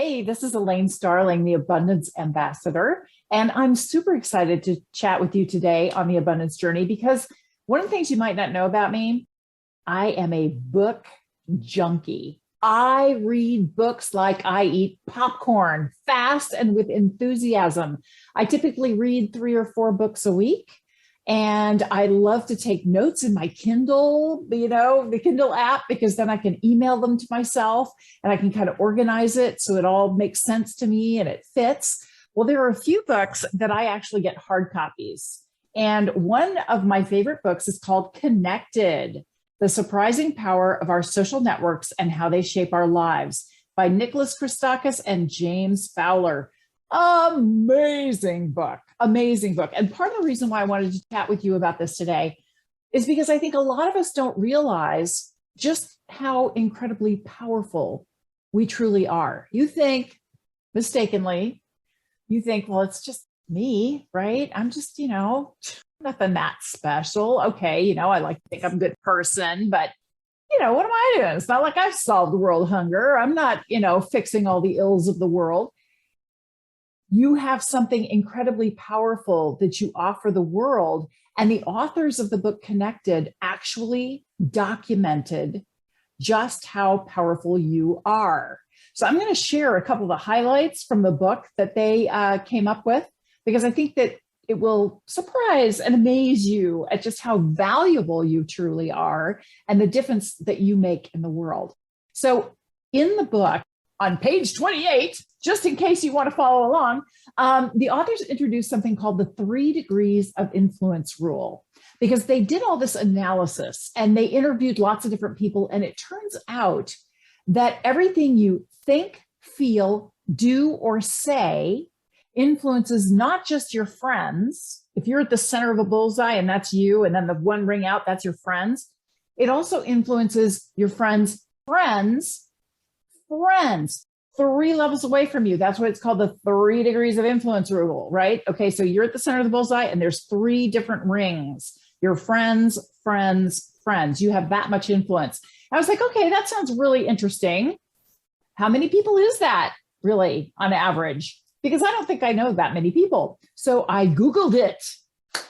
Hey, this is Elaine Starling, the Abundance Ambassador. And I'm super excited to chat with you today on the abundance journey because one of the things you might not know about me, I am a book junkie. I read books like I eat popcorn fast and with enthusiasm. I typically read 3 or 4 books a week. And I love to take notes in my Kindle, the Kindle app, because then I can email them to myself and I can kind of organize it so it all makes sense to me and it fits. Well, there are a few books that I actually get hard copies. And one of my favorite books is called Connected: The Surprising Power of Our Social Networks and How They Shape Our Lives by Nicholas Christakis and James Fowler. Amazing book, amazing book. And part of the reason why I wanted to chat with you about this today is because I think a lot of us don't realize just how incredibly powerful we truly are. You think, mistakenly, well, it's just me, right? I'm just, nothing that special. Okay, I like to think I'm a good person, but what am I doing? It's not like I've solved world hunger. I'm not, fixing all the ills of the world. You have something incredibly powerful that you offer the world. And the authors of the book Connected actually documented just how powerful you are. So I'm going to share a couple of the highlights from the book that they came up with, because I think that it will surprise and amaze you at just how valuable you truly are and the difference that you make in the world. So in the book, on page 28, just in case you want to follow along, the authors introduced something called the 3 degrees of influence rule, because they did all this analysis and they interviewed lots of different people. And it turns out that everything you think, feel, do, or say influences not just your friends. If you're at the center of a bullseye and that's you, and then the one ring out, that's your friends, it also influences your friends' friends' 3 levels away from you. That's what it's called, the 3 degrees of influence rule, right? Okay, so you're at the center of the bullseye and there's 3 different rings. Your friends, friends, friends. You have that much influence. I was like, okay, that sounds really interesting. How many people is that really on average? Because I don't think I know that many people. So I Googled it.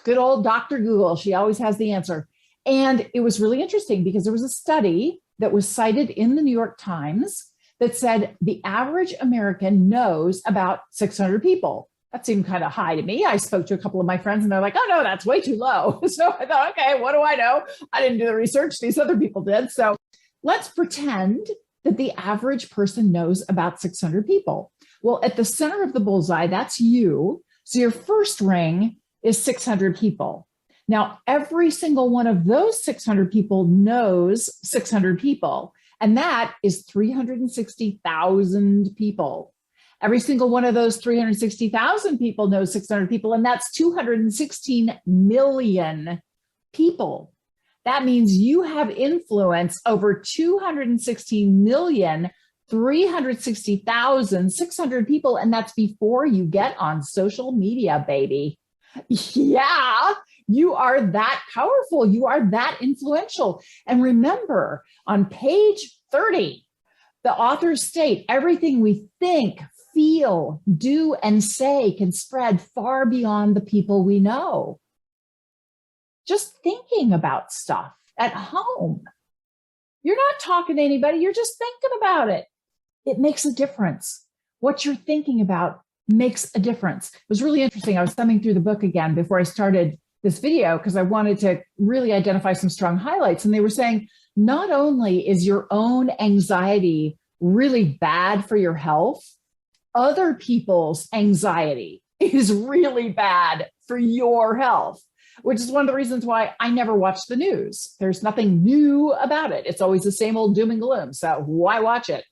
Good old Dr. Google. She always has the answer. And it was really interesting because there was a study that was cited in the New York Times that said the average American knows about 600 people. That seemed kind of high to me. I spoke to a couple of my friends and they're like, oh no, that's way too low. So I thought, okay, what do I know? I didn't do the research. These other people did. So let's pretend that the average person knows about 600 people. Well, at the center of the bullseye, that's you. So your first ring is 600 people. Now, every single one of those 600 people knows 600 people. And that is 360,000 people. Every single one of those 360,000 people knows 600 people, and that's 216 million people. That means you have influence over 216,360,600 people, and that's before you get on social media, baby. Yeah, you are that powerful. You are that influential. And remember, on page 30, the authors state everything we think, feel, do, and say can spread far beyond the people we know. Just thinking about stuff at home. You're not talking to anybody. You're just thinking about it. It makes a difference. What you're thinking about makes a difference. It was really interesting. I was thumbing through the book again before I started this video because I wanted to really identify some strong highlights. And they were saying, not only is your own anxiety really bad for your health, other people's anxiety is really bad for your health, which is one of the reasons why I never watch the news. There's nothing new about it. It's always the same old doom and gloom. So why watch it?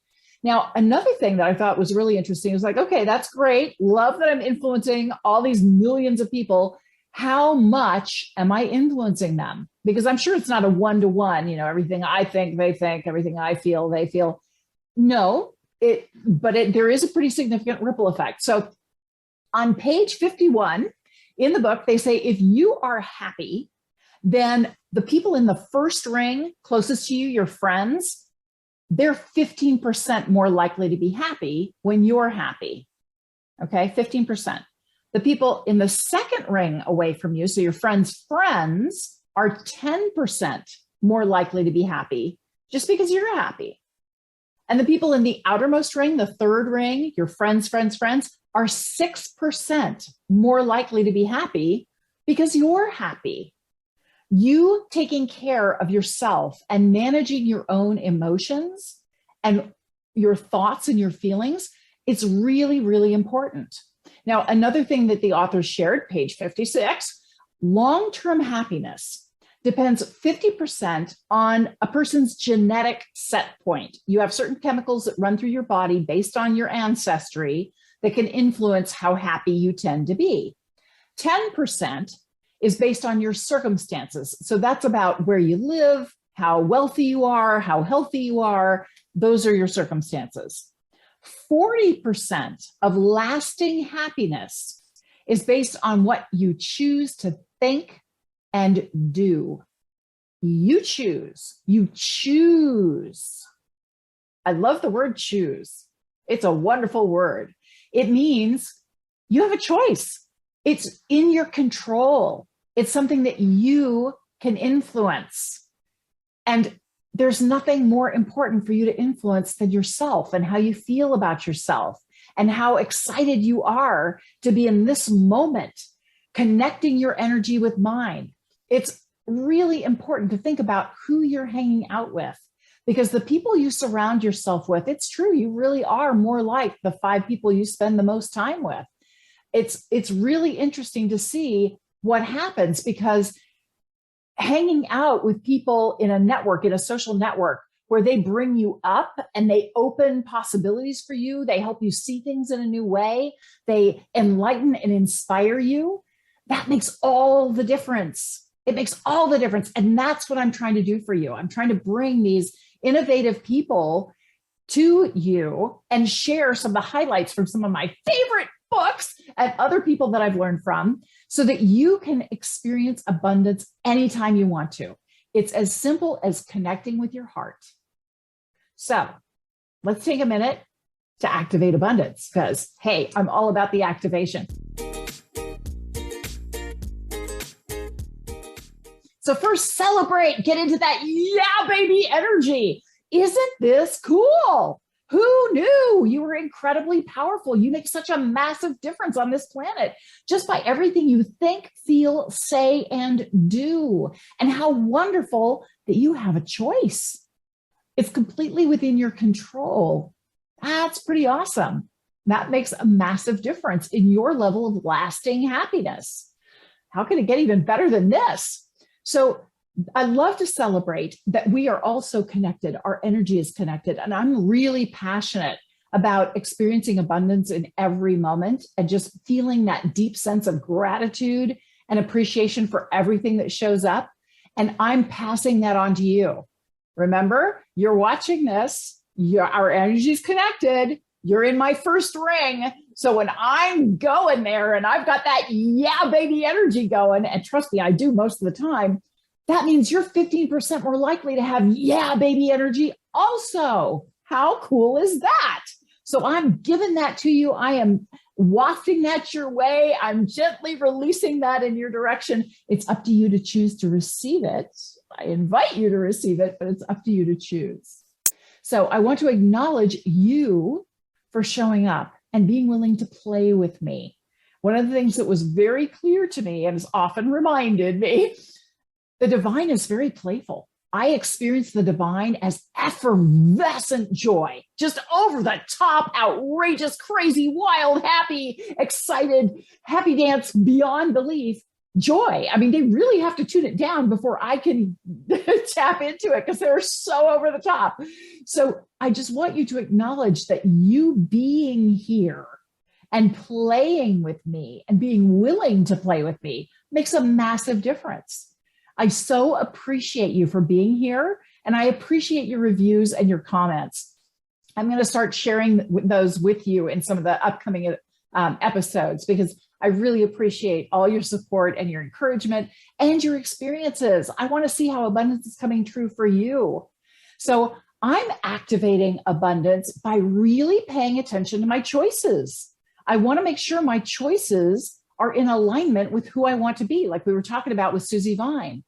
Now, another thing that I thought was really interesting was like, okay, that's great. Love that I'm influencing all these millions of people. How much am I influencing them? Because I'm sure it's not a one-to-one, everything I think, they think, everything I feel, they feel. No, there is a pretty significant ripple effect. So on page 51 in the book, they say, if you are happy, then the people in the first ring closest to you, your friends, they're 15% more likely to be happy when you're happy. Okay, 15%. The people in the second ring away from you, so your friends' friends, are 10% more likely to be happy just because you're happy. And the people in the outermost ring, the third ring, your friends, are 6% more likely to be happy because you're happy. You taking care of yourself and managing your own emotions and your thoughts and your feelings, it's really, really important. Now, another thing that the author shared, page 56, long-term happiness depends 50% on a person's genetic set point. You have certain chemicals that run through your body based on your ancestry that can influence how happy you tend to be. 10% is based on your circumstances. So that's about where you live, how wealthy you are, how healthy you are. Those are your circumstances. 40% of lasting happiness is based on what you choose to think and do. You choose. You choose. I love the word choose. It's a wonderful word. It means you have a choice. It's in your control. It's something that you can influence. And there's nothing more important for you to influence than yourself and how you feel about yourself and how excited you are to be in this moment, connecting your energy with mine. It's really important to think about who you're hanging out with, because the people you surround yourself with, it's true, you really are more like the 5 people you spend the most time with. It's really interesting to see what happens, because hanging out with people in a network, in a social network, where they bring you up and they open possibilities for you, they help you see things in a new way, they enlighten and inspire you, that makes all the difference. It makes all the difference. And that's what I'm trying to do for you. I'm trying to bring these innovative people to you and share some of the highlights from some of my favorite books and other people that I've learned from, so that you can experience abundance anytime you want to. It's as simple as connecting with your heart. So let's take a minute to activate abundance, because, hey, I'm all about the activation. So first, celebrate, get into that yeah, baby energy. Isn't this cool? Who knew you were incredibly powerful? You make such a massive difference on this planet just by everything you think, feel, say, and do. And how wonderful that you have a choice. It's completely within your control. That's pretty awesome. That makes a massive difference in your level of lasting happiness. How can it get even better than this? So I love to celebrate that we are also connected. Our energy is connected. And I'm really passionate about experiencing abundance in every moment and just feeling that deep sense of gratitude and appreciation for everything that shows up. And I'm passing that on to you. Remember, you're watching this, our energy is connected. You're in my first ring. So when I'm going there and I've got that yeah, baby energy going, and trust me, I do most of the time, that means you're 15% more likely to have yeah, baby energy also. How cool is that? So I'm giving that to you. I am wafting that your way. I'm gently releasing that in your direction. It's up to you to choose to receive it. I invite you to receive it, but it's up to you to choose. So I want to acknowledge you for showing up and being willing to play with me. One of the things that was very clear to me and has often reminded me, the divine is very playful. I experience the divine as effervescent joy, just over the top, outrageous, crazy, wild, happy, excited, happy dance beyond belief joy. I mean, they really have to tune it down before I can tap into it, because they're so over the top. So I just want you to acknowledge that you being here and playing with me and being willing to play with me makes a massive difference. I so appreciate you for being here, and I appreciate your reviews and your comments. I'm going to start sharing those with you in some of the upcoming episodes, because I really appreciate all your support and your encouragement and your experiences. I want to see how abundance is coming true for you. So I'm activating abundance by really paying attention to my choices. I want to make sure my choices are in alignment with who I want to be, like we were talking about with Susie Vine.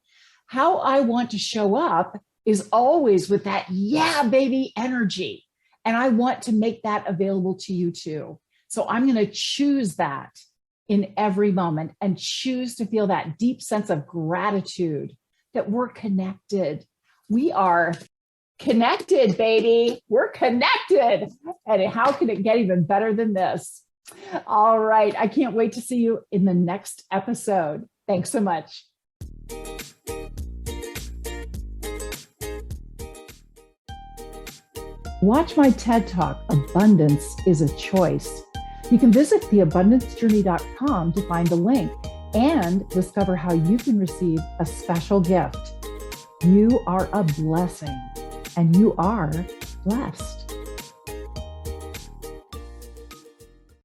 How I want to show up is always with that, yeah, baby energy. And I want to make that available to you too. So I'm going to choose that in every moment and choose to feel that deep sense of gratitude that we're connected. We are connected, baby. We're connected. And how can it get even better than this? All right. I can't wait to see you in the next episode. Thanks so much. Watch my TED Talk, Abundance is a Choice. You can visit theabundancejourney.com to find the link and discover how you can receive a special gift. You are a blessing and you are blessed.